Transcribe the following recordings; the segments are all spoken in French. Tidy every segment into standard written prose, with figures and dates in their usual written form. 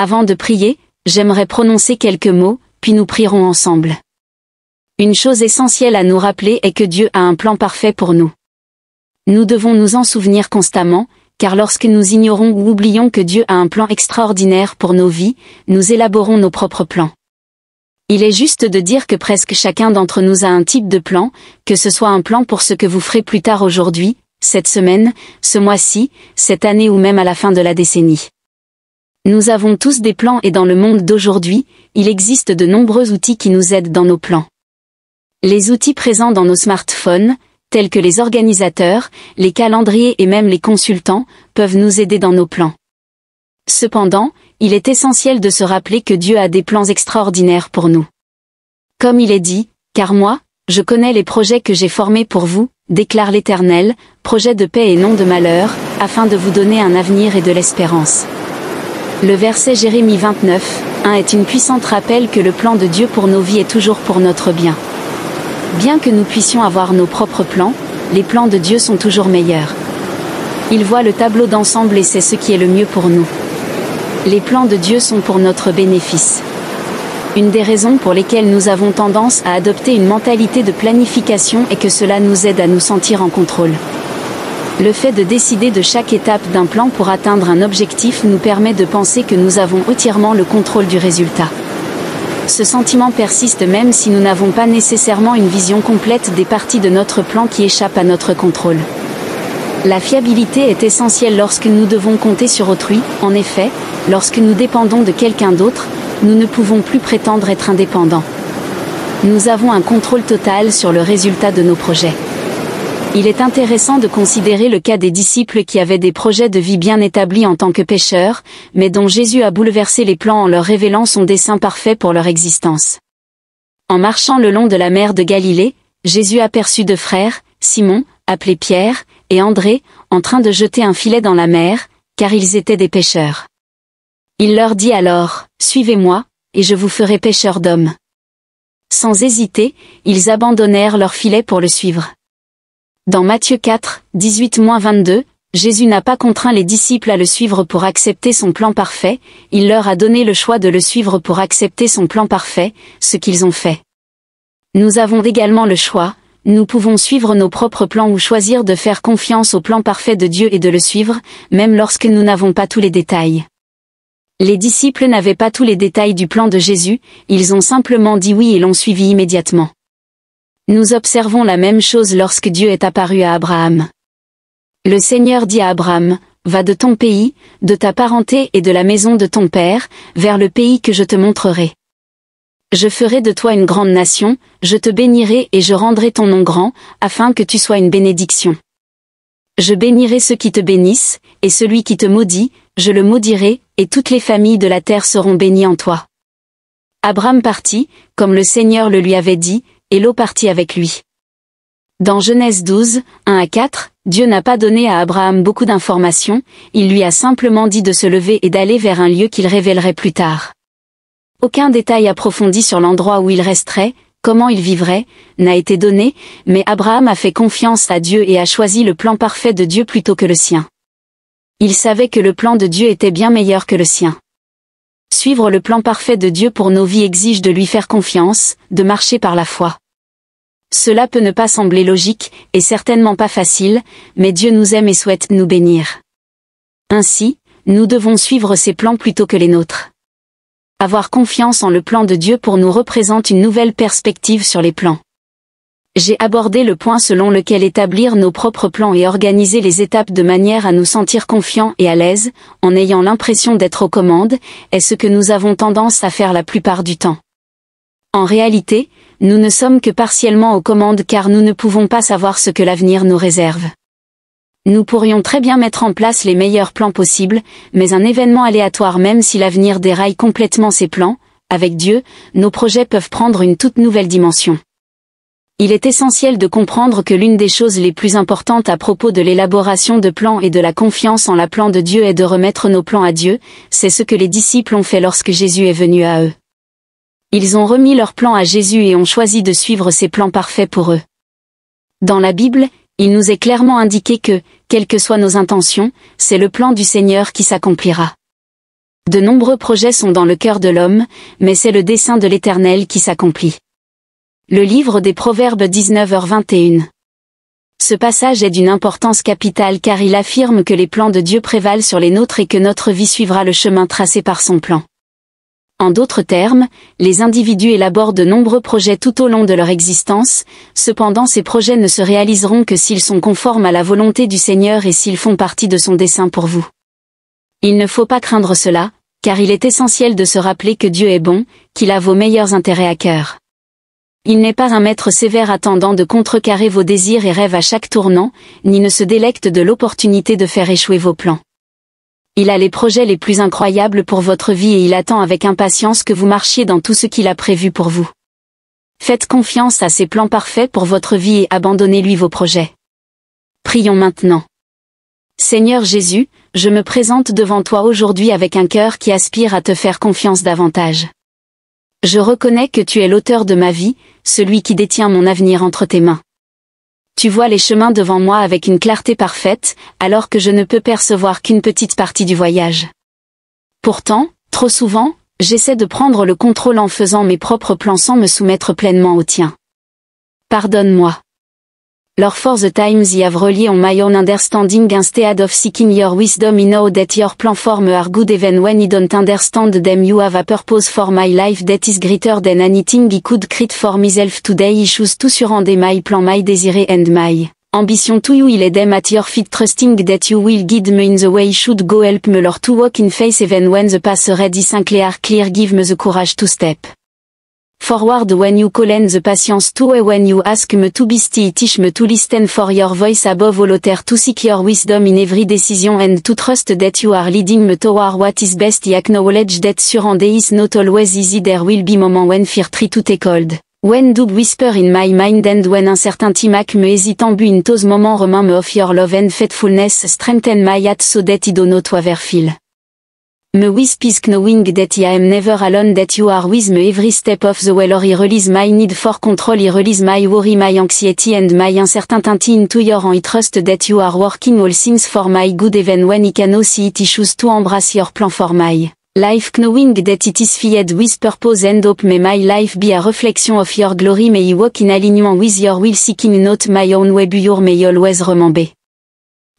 Avant de prier, j'aimerais prononcer quelques mots, puis nous prierons ensemble. Une chose essentielle à nous rappeler est que Dieu a un plan parfait pour nous. Nous devons nous en souvenir constamment, car lorsque nous ignorons ou oublions que Dieu a un plan extraordinaire pour nos vies, nous élaborons nos propres plans. Il est juste de dire que presque chacun d'entre nous a un type de plan, que ce soit un plan pour ce que vous ferez plus tard aujourd'hui, cette semaine, ce mois-ci, cette année ou même à la fin de la décennie. Nous avons tous des plans et dans le monde d'aujourd'hui, il existe de nombreux outils qui nous aident dans nos plans. Les outils présents dans nos smartphones, tels que les organisateurs, les calendriers et même les consultants, peuvent nous aider dans nos plans. Cependant, il est essentiel de se rappeler que Dieu a des plans extraordinaires pour nous. Comme il est dit, « Car moi, je connais les projets que j'ai formés pour vous, déclare l'Éternel, projets de paix et non de malheur, afin de vous donner un avenir et de l'espérance. » Le verset Jérémie 29, 1 est une puissante rappel que le plan de Dieu pour nos vies est toujours pour notre bien. Bien que nous puissions avoir nos propres plans, les plans de Dieu sont toujours meilleurs. Il voit le tableau d'ensemble et c'est ce qui est le mieux pour nous. Les plans de Dieu sont pour notre bénéfice. Une des raisons pour lesquelles nous avons tendance à adopter une mentalité de planification est que cela nous aide à nous sentir en contrôle. Le fait de décider de chaque étape d'un plan pour atteindre un objectif nous permet de penser que nous avons entièrement le contrôle du résultat. Ce sentiment persiste même si nous n'avons pas nécessairement une vision complète des parties de notre plan qui échappent à notre contrôle. La fiabilité est essentielle lorsque nous devons compter sur autrui, en effet, lorsque nous dépendons de quelqu'un d'autre, nous ne pouvons plus prétendre être indépendants. Nous avons un contrôle total sur le résultat de nos projets. Il est intéressant de considérer le cas des disciples qui avaient des projets de vie bien établis en tant que pécheurs, mais dont Jésus a bouleversé les plans en leur révélant son dessein parfait pour leur existence. En marchant le long de la mer de Galilée, Jésus aperçut deux frères, Simon, appelé Pierre, et André, en train de jeter un filet dans la mer, car ils étaient des pêcheurs. Il leur dit alors, « Suivez-moi, et je vous ferai pêcheurs d'hommes. » Sans hésiter, ils abandonnèrent leur filet pour le suivre. Dans Matthieu 4, 18-22, Jésus n'a pas contraint les disciples à le suivre pour accepter son plan parfait, il leur a donné le choix de le suivre pour accepter son plan parfait, ce qu'ils ont fait. Nous avons également le choix, nous pouvons suivre nos propres plans ou choisir de faire confiance au plan parfait de Dieu et de le suivre, même lorsque nous n'avons pas tous les détails. Les disciples n'avaient pas tous les détails du plan de Jésus, ils ont simplement dit oui et l'ont suivi immédiatement. Nous observons la même chose lorsque Dieu est apparu à Abraham. Le Seigneur dit à Abraham, « Va de ton pays, de ta parenté et de la maison de ton père, vers le pays que je te montrerai. Je ferai de toi une grande nation, je te bénirai et je rendrai ton nom grand, afin que tu sois une bénédiction. Je bénirai ceux qui te bénissent, et celui qui te maudit, je le maudirai, et toutes les familles de la terre seront bénies en toi. » Abraham partit, comme le Seigneur le lui avait dit, et Lot partit avec lui. Dans Genèse 12, 1-4, Dieu n'a pas donné à Abraham beaucoup d'informations, il lui a simplement dit de se lever et d'aller vers un lieu qu'il révélerait plus tard. Aucun détail approfondi sur l'endroit où il resterait, comment il vivrait, n'a été donné, mais Abraham a fait confiance à Dieu et a choisi le plan parfait de Dieu plutôt que le sien. Il savait que le plan de Dieu était bien meilleur que le sien. Suivre le plan parfait de Dieu pour nos vies exige de lui faire confiance, de marcher par la foi. Cela peut ne pas sembler logique, et certainement pas facile, mais Dieu nous aime et souhaite nous bénir. Ainsi, nous devons suivre ses plans plutôt que les nôtres. Avoir confiance en le plan de Dieu pour nous représente une nouvelle perspective sur les plans. J'ai abordé le point selon lequel établir nos propres plans et organiser les étapes de manière à nous sentir confiants et à l'aise, en ayant l'impression d'être aux commandes, est ce que nous avons tendance à faire la plupart du temps. En réalité, nous ne sommes que partiellement aux commandes car nous ne pouvons pas savoir ce que l'avenir nous réserve. Nous pourrions très bien mettre en place les meilleurs plans possibles, mais un événement aléatoire même si l'avenir déraille complètement ces plans, avec Dieu, nos projets peuvent prendre une toute nouvelle dimension. Il est essentiel de comprendre que l'une des choses les plus importantes à propos de l'élaboration de plans et de la confiance en la plan de Dieu est de remettre nos plans à Dieu, c'est ce que les disciples ont fait lorsque Jésus est venu à eux. Ils ont remis leurs plans à Jésus et ont choisi de suivre ses plans parfaits pour eux. Dans la Bible, il nous est clairement indiqué que, quelles que soient nos intentions, c'est le plan du Seigneur qui s'accomplira. De nombreux projets sont dans le cœur de l'homme, mais c'est le dessein de l'Éternel qui s'accomplit. Le livre des Proverbes 19h21. Ce passage est d'une importance capitale car il affirme que les plans de Dieu prévalent sur les nôtres et que notre vie suivra le chemin tracé par son plan. En d'autres termes, les individus élaborent de nombreux projets tout au long de leur existence, cependant ces projets ne se réaliseront que s'ils sont conformes à la volonté du Seigneur et s'ils font partie de son dessein pour vous. Il ne faut pas craindre cela, car il est essentiel de se rappeler que Dieu est bon, qu'il a vos meilleurs intérêts à cœur. Il n'est pas un maître sévère attendant de contrecarrer vos désirs et rêves à chaque tournant, ni ne se délecte de l'opportunité de faire échouer vos plans. Il a les projets les plus incroyables pour votre vie et il attend avec impatience que vous marchiez dans tout ce qu'il a prévu pour vous. Faites confiance à ses plans parfaits pour votre vie et abandonnez-lui vos projets. Prions maintenant. Seigneur Jésus, je me présente devant toi aujourd'hui avec un cœur qui aspire à te faire confiance davantage. Je reconnais que tu es l'auteur de ma vie, celui qui détient mon avenir entre tes mains. Tu vois les chemins devant moi avec une clarté parfaite, alors que je ne peux percevoir qu'une petite partie du voyage. Pourtant, trop souvent, j'essaie de prendre le contrôle en faisant mes propres plans sans me soumettre pleinement aux tiens. Pardonne-moi. Lord, for the times I have relied on my own understanding instead of seeking your wisdom. I know that your plan for me are good even when I don't understand them. You have a purpose for my life that is greater than anything I could create for myself today. I choose to surrender my plan, my desire and my ambition to you. I lay them at your feet, trusting that you will guide me in the way I should go. Help me, Lord, to walk in faith even when the path ahead is unclear. Give me the courage to step forward when you call and the patience to wait when you ask me to be still. Teach me to listen for your voice above all others, to seek your wisdom in every decision and to trust that you are leading me toward what is best. I acknowledge that surrender is not always easy. There will be moments when fear try to take hold, when doubt whisper in my mind and when uncertainty make me hesitant. But in those moments remind me of your love and faithfulness. Strengthen my heart so that I do not ever feel me with peace, knowing that I am never alone, that you are with me every step of the way. Lord, I release my need for control, I release my worry, my anxiety and my uncertainty into your hands. I trust that you are working all things for my good even when I cannot see it. I choose to embrace your plan for my life, knowing that it is filled with purpose and hope. May my life be a reflection of your glory. May I walk in alignment with your will, seeking not my own way but your. May I always remember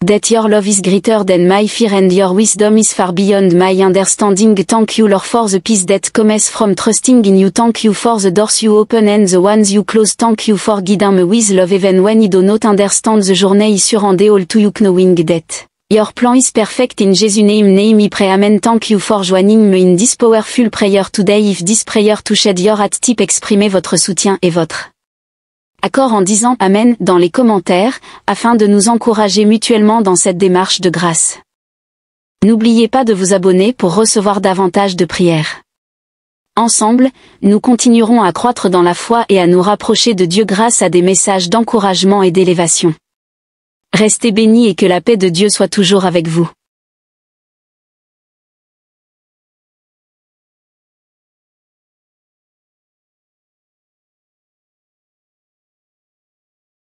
that your love is greater than my fear and your wisdom is far beyond my understanding. Thank you, Lord, for the peace that comes from trusting in you. Thank you for the doors you open and the ones you close. Thank you for guiding me with love even when I do not understand the journey. I surrender all to you, knowing that your plan is perfect. In Jesus' name I pray, amen. Thank you for joining me in this powerful prayer today. If this prayer touched your heart, type exprimez votre soutien et votre accord en disant Amen dans les commentaires, afin de nous encourager mutuellement dans cette démarche de grâce. N'oubliez pas de vous abonner pour recevoir davantage de prières. Ensemble, nous continuerons à croître dans la foi et à nous rapprocher de Dieu grâce à des messages d'encouragement et d'élévation. Restez bénis et que la paix de Dieu soit toujours avec vous.